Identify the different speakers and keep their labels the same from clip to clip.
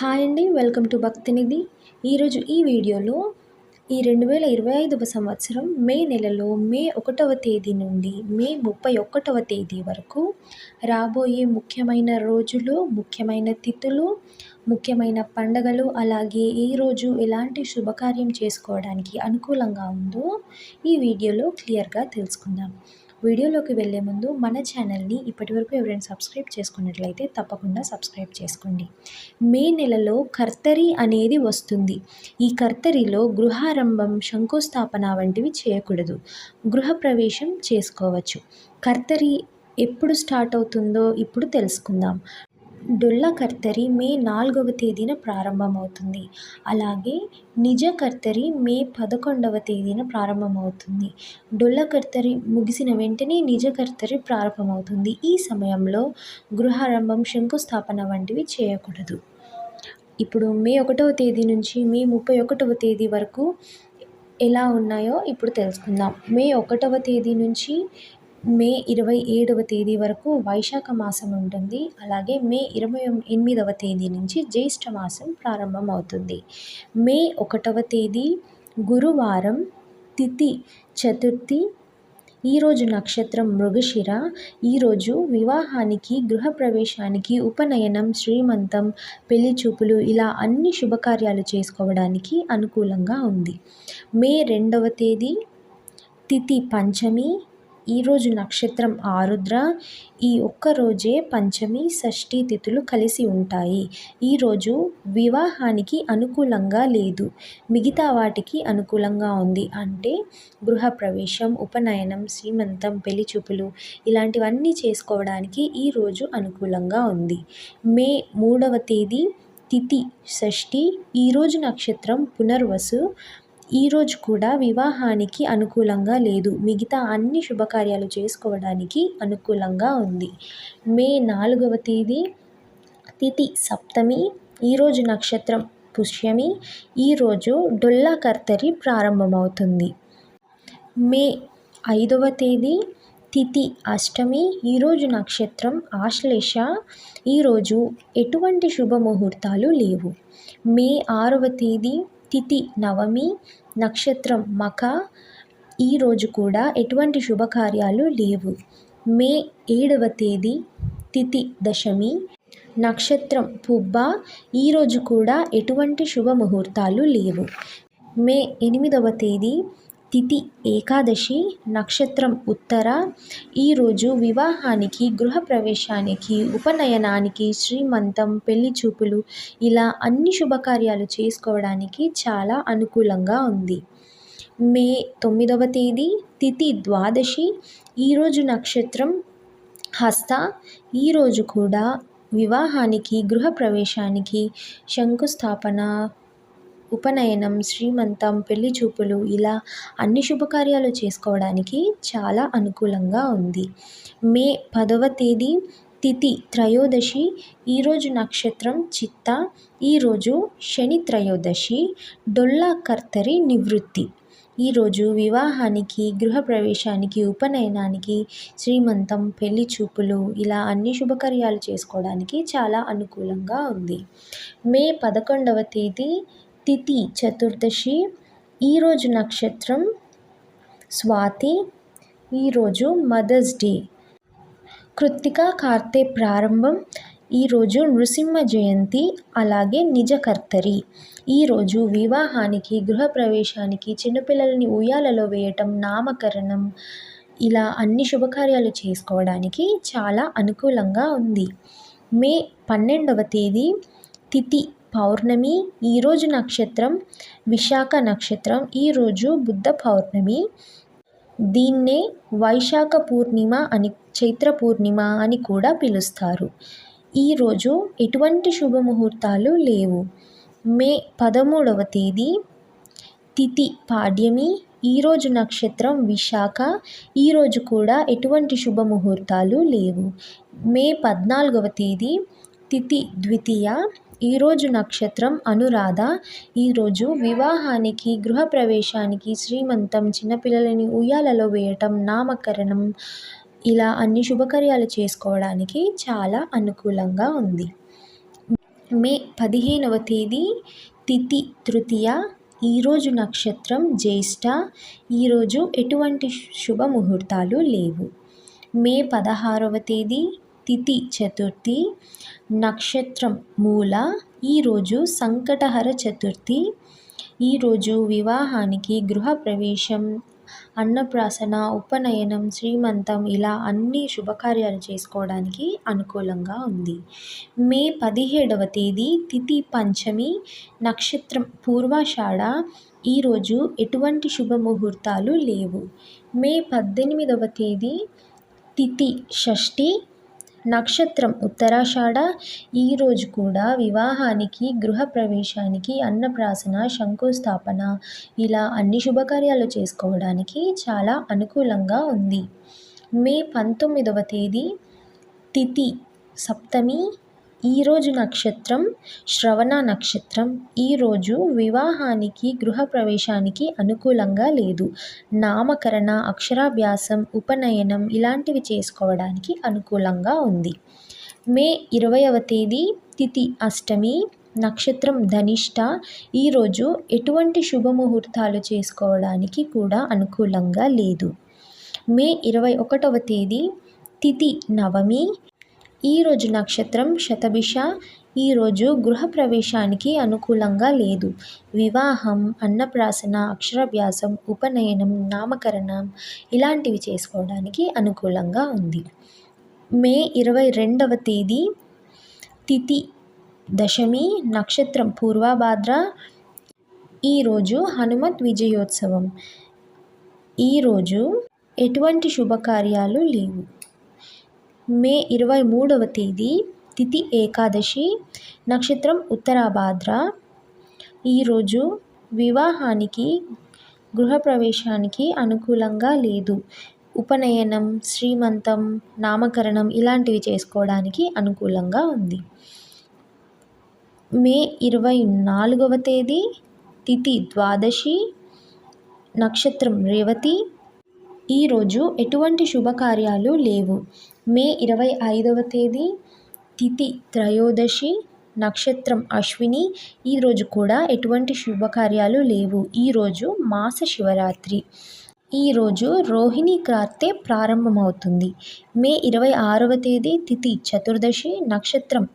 Speaker 1: Hi అండి. Welcome to Bhakthinidhi. ఈరోజు ఈ వీడియోలో ఈ 2025వ సంవత్సరం మే నెలలో మే 1వ తేదీ నుండి మే 31వ తేదీ వరకు రాబోయే ముఖ్యమైన రోజులు, ముఖ్యమైన తిథులు, ముఖ్యమైన పండగలు, అలాగే ఏ రోజు ఎలాంటి శుభకార్యం చేసుకోవడానికి అనుకూలంగా ఉందో ఈ వీడియోలో క్లియర్గా తెలుసుకుందాం. వీడియోలోకి వెళ్ళే ముందు మన ఛానల్ని ఇప్పటివరకు ఎవరైనా సబ్స్క్రైబ్ చేసుకున్నట్లయితే తప్పకుండా సబ్స్క్రైబ్ చేసుకోండి. మే నెలలో కర్తరి అనేది వస్తుంది. ఈ కర్తరిలో గృహారంభం, శంకుస్థాపన వంటివి చేయకూడదు. గృహప్రవేశం చేసుకోవచ్చు. కర్తరి ఎప్పుడు స్టార్ట్ అవుతుందో ఇప్పుడు తెలుసుకుందాం. డొల్ల కర్తరి మే 4వ తేదీన ప్రారంభమవుతుంది. అలాగే నిజ కర్తరి మే 11వ తేదీన ప్రారంభమవుతుంది. డొల్ల కర్తరి ముగిసిన వెంటనే నిజ కర్తరి ప్రారంభమవుతుంది. ఈ సమయంలో గృహారంభం, శంకుస్థాపన వంటివి చేయకూడదు. ఇప్పుడు మే 1వ తేదీ నుంచి మే 31వ తేదీ వరకు ఎలా ఉన్నాయో ఇప్పుడు తెలుసుకుందాం. మే 1వ తేదీ నుంచి మే 27వ తేదీ వరకు వైశాఖ మాసం ఉంటుంది. అలాగే మే 28వ తేదీ నుంచి జ్యేష్ఠ మాసం ప్రారంభమవుతుంది. మే 1వ తేదీ గురువారం, తిథి చతుర్థి. ఈరోజు నక్షత్రం మృగశిర. ఈరోజు వివాహానికి, గృహప్రవేశానికి, ఉపనయనం, శ్రీమంతం, పెళ్లి చూపులు ఇలా అన్ని శుభకార్యాలు చేసుకోవడానికి అనుకూలంగా ఉంది. మే 2వ తేదీ తిథి పంచమి. ఈరోజు నక్షత్రం ఆరుద్ర. ఈ ఒక్కరోజే పంచమి, షష్ఠి తిథులు కలిసి ఉంటాయి. ఈరోజు వివాహానికి అనుకూలంగా లేదు, మిగతా వాటికి అనుకూలంగా ఉంది. అంటే గృహప్రవేశం, ఉపనయనం, శ్రీమంతం, పెళ్లి చూపులు ఇలాంటివన్నీ చేసుకోవడానికి ఈరోజు అనుకూలంగా ఉంది. మే 3వ తేదీ తిథి షష్ఠి. ఈరోజు నక్షత్రం పునర్వసు. ఈరోజు కూడా వివాహానికి అనుకూలంగా లేదు, మిగతా అన్ని శుభకార్యాలు చేసుకోవడానికి అనుకూలంగా ఉంది. మే 4వ తేదీ తిథి సప్తమి. ఈరోజు నక్షత్రం పుష్యమి. ఈరోజు డొల్ల కర్తరి ప్రారంభమవుతుంది. మే 5వ తేదీ తిథి అష్టమి. ఈరోజు నక్షత్రం ఆశ్లేష. ఈరోజు ఎటువంటి శుభముహూర్తాలు లేవు. మే 6వ తేదీ తిథి నవమి. నక్షత్రం మఖ. ఈరోజు కూడా ఎటువంటి శుభకార్యాలు లేవు. మే 7వ తేదీ తిథి దశమి. నక్షత్రం పుబ్బ. ఈరోజు కూడా ఎటువంటి శుభముహూర్తాలు లేవు. మే 8వ తేదీ తిథి ఏకాదశి. నక్షత్రం ఉత్తర. ఈరోజు వివాహానికి, గృహప్రవేశానికి, ఉపనయనానికి, శ్రీమంతం, పెళ్లి చూపులు ఇలా అన్ని శుభకార్యాలు చేసుకోవడానికి చాలా అనుకూలంగా ఉంది. మే 9వ తేదీ తిథి ద్వాదశి. ఈరోజు నక్షత్రం హస్త. ఈరోజు కూడా వివాహానికి, గృహప్రవేశానికి, శంకుస్థాపన, ఉపనయనం, శ్రీమంతం, పెళ్లి చూపులు ఇలా అన్ని శుభకార్యాలు చేసుకోవడానికి చాలా అనుకూలంగా ఉంది. మే 10వ తేదీ తిథి త్రయోదశి. ఈరోజు నక్షత్రం చిత్త. ఈరోజు శని త్రయోదశి. డొల్ల కర్తరి నివృత్తి. ఈరోజు వివాహానికి, గృహప్రవేశానికి, ఉపనయనానికి, శ్రీమంతం, పెళ్లి చూపులు ఇలా అన్ని శుభకార్యాలు చేసుకోవడానికి చాలా అనుకూలంగా ఉంది. మే 11వ తేదీ తిథి చతుర్దశి. ఈరోజు నక్షత్రం స్వాతి. ఈరోజు మదర్స్ డే. కృత్తిక కార్తె ప్రారంభం. ఈరోజు నృసింహ జయంతి. అలాగే నిజ కర్తరి. ఈరోజు వివాహానికి, గృహప్రవేశానికి, చిన్నపిల్లలని ఉయ్యాలలో వేయటం, నామకరణం ఇలా అన్ని శుభకార్యాలు చేసుకోవడానికి చాలా అనుకూలంగా ఉంది. మే 12వ తేదీ తిథి పౌర్ణమి. ఈరోజు నక్షత్రం విశాఖ నక్షత్రం. ఈరోజు బుద్ధ పౌర్ణమి. దీన్నే వైశాఖ పూర్ణిమ అని, చైత్ర పూర్ణిమ అని కూడా పిలుస్తారు. ఈరోజు ఎటువంటి శుభముహూర్తాలు లేవు. మే 13వ తేదీ తిథి పాడ్యమి. ఈరోజు నక్షత్రం విశాఖ. ఈరోజు కూడా ఎటువంటి శుభముహూర్తాలు లేవు. మే 14వ తేదీ తిథి ద్వితీయ. ఈరోజు నక్షత్రం అనురాధ. ఈరోజు వివాహానికి, గృహప్రవేశానికి, శ్రీమంతం, చిన్నపిల్లలని ఉయ్యాలలో వేయటం, నామకరణం ఇలా అన్ని శుభకార్యాలు చేసుకోవడానికి చాలా అనుకూలంగా ఉంది. మే 15వ తేదీ తిథి తృతీయ, ఈరోజు నక్షత్రం జ్యేష్ఠ, ఈరోజు ఎటువంటి శుభముహూర్తాలు లేవు. మే 16వ తేదీ తిథి చతుర్థి, నక్షత్రం మూల, ఈరోజు సంకటహర చతుర్థి, ఈరోజు వివాహానికి, గృహప్రవేశం, అన్నప్రాసన, ఉపనయనం, శ్రీమంతం ఇలా అన్ని శుభకార్యాలు చేసుకోవడానికి అనుకూలంగా ఉంది. మే 17వ తేదీ తిథి పంచమి, నక్షత్రం పూర్వాషాఢ, ఈరోజు ఎటువంటి శుభముహూర్తాలు లేవు. మే 18వ తేదీ తిథి షష్ఠి, నక్షత్రం ఉత్తరాషాఢ, ఈరోజు కూడా వివాహానికి, గృహప్రవేశానికి, అన్నప్రాసన, శంకుస్థాపన ఇలా అన్ని శుభకార్యాలు చేసుకోవడానికి చాలా అనుకూలంగా ఉంది. మే 19వ తేదీ తిథి సప్తమి, ఈరోజు నక్షత్రం శ్రవణ నక్షత్రం, ఈరోజు వివాహానికి, గృహప్రవేశానికి అనుకూలంగా లేదు. నామకరణ, అక్షరాభ్యాసం, ఉపనయనం ఇలాంటివి చేసుకోవడానికి అనుకూలంగా ఉంది. మే 20వ తేదీ తిథి అష్టమి, నక్షత్రం ధనిష్ట, ఈరోజు ఎటువంటి శుభముహూర్తాలు చేసుకోవడానికి కూడా అనుకూలంగా లేదు. మే 21వ తేదీ తిథి నవమి, ఈరోజు నక్షత్రం శతభిష, ఈరోజు గృహప్రవేశానికి అనుకూలంగా లేదు. వివాహం, అన్నప్రాసన, అక్షరాభ్యాసం, ఉపనయనం, నామకరణం ఇలాంటివి చేసుకోవడానికి అనుకూలంగా ఉంది. మే 22వ తేదీ తిథి దశమి, నక్షత్రం పూర్వభాద్ర, ఈరోజు హనుమత్ విజయోత్సవం, ఈరోజు ఎటువంటి శుభకార్యాలు లేవు. మే 23వ తేదీ తిథి ఏకాదశి, నక్షత్రం ఉత్తరాభాద్ర, ఈరోజు వివాహానికి, గృహప్రవేశానికి అనుకూలంగా లేదు. ఉపనయనం, శ్రీమంతం, నామకరణం ఇలాంటివి చేసుకోవడానికి అనుకూలంగా ఉంది. మే 24వ తేదీ తిథి ద్వాదశి, నక్షత్రం రేవతి, ఈరోజు ఎటువంటి శుభకార్యాలు లేవు. మే 25వ తేదీ తిథి త్రయోదశి, నక్షత్రం అశ్విని, ఈరోజు కూడా ఎటువంటి శుభకార్యాలు లేవు. ఈరోజు మాస శివరాత్రి, ఈరోజు రోహిణి కార్తె ప్రారంభమవుతుంది. మే 26వ తేదీ తిథి చతుర్దశి, నక్షత్రం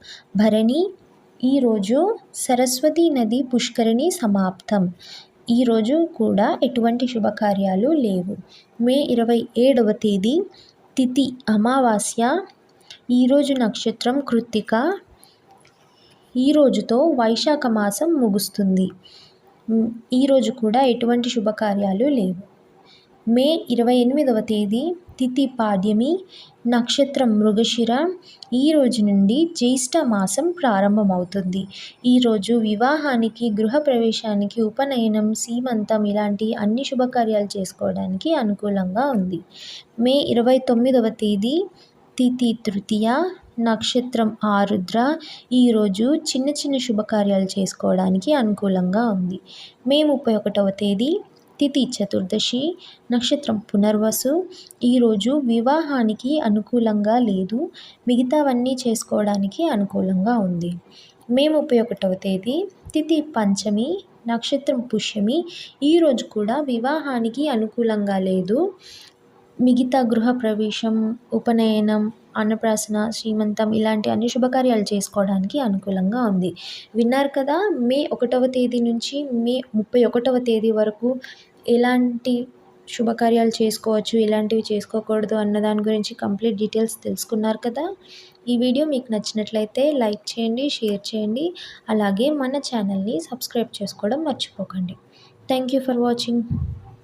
Speaker 1: భరణి, ఈరోజు సరస్వతీ నది పుష్కరిణి సమాప్తం, ఈరోజు కూడా ఎటువంటి శుభకార్యాలు లేవు. మే 27వ తేదీ తిథి అమావాస్య, ఈరోజు నక్షత్రం కృత్తిక, ఈరోజుతో వైశాఖ మాసం ముగుస్తుంది. ఈరోజు కూడా ఎటువంటి శుభకార్యాలు లేవు. మే 28వ తేదీ తిథి పాడ్యమి, నక్షత్రం మృగశిర, ఈరోజు నుండి జ్యేష్ఠ మాసం ప్రారంభమవుతుంది. ఈరోజు వివాహానికి, గృహప్రవేశానికి, ఉపనయనం, సీమంతం ఇలాంటి అన్ని శుభకార్యాలు చేసుకోవడానికి అనుకూలంగా ఉంది. మే 29వ తేదీ తిథి తృతీయ, నక్షత్రం ఆరుద్ర, ఈరోజు చిన్న చిన్న శుభకార్యాలు చేసుకోవడానికి అనుకూలంగా ఉంది. మే 31వ తేదీ తిథి చతుర్దశి, నక్షత్రం పునర్వసు, ఈరోజు వివాహానికి అనుకూలంగా లేదు. మిగతావన్నీ చేసుకోవడానికి అనుకూలంగా ఉంది. మే 31వ తేదీ తిథి పంచమి, నక్షత్రం పుష్యమి, ఈరోజు కూడా వివాహానికి అనుకూలంగా లేదు. మిగతా గృహప్రవేశం, ఉపనయనం, అన్నప్రాసన, శ్రీమంతం ఇలాంటి అన్ని శుభకార్యాలు చేసుకోవడానికి అనుకూలంగా ఉంది. విన్నారు కదా, మే 1వ తేదీ నుంచి మే 31వ తేదీ వరకు ఎలాంటి శుభకార్యాలు చేసుకోవచ్చు, ఎలాంటివి చేసుకోకూడదు అన్న దాని గురించి కంప్లీట్ డీటెయిల్స్ తెలుసుకున్నారు కదా. ఈ వీడియో మీకు నచ్చినట్లయితే లైక్ చేయండి, షేర్ చేయండి, అలాగే మన ఛానల్ని సబ్స్క్రైబ్ చేసుకోవడం మర్చిపోకండి. Thank you for watching.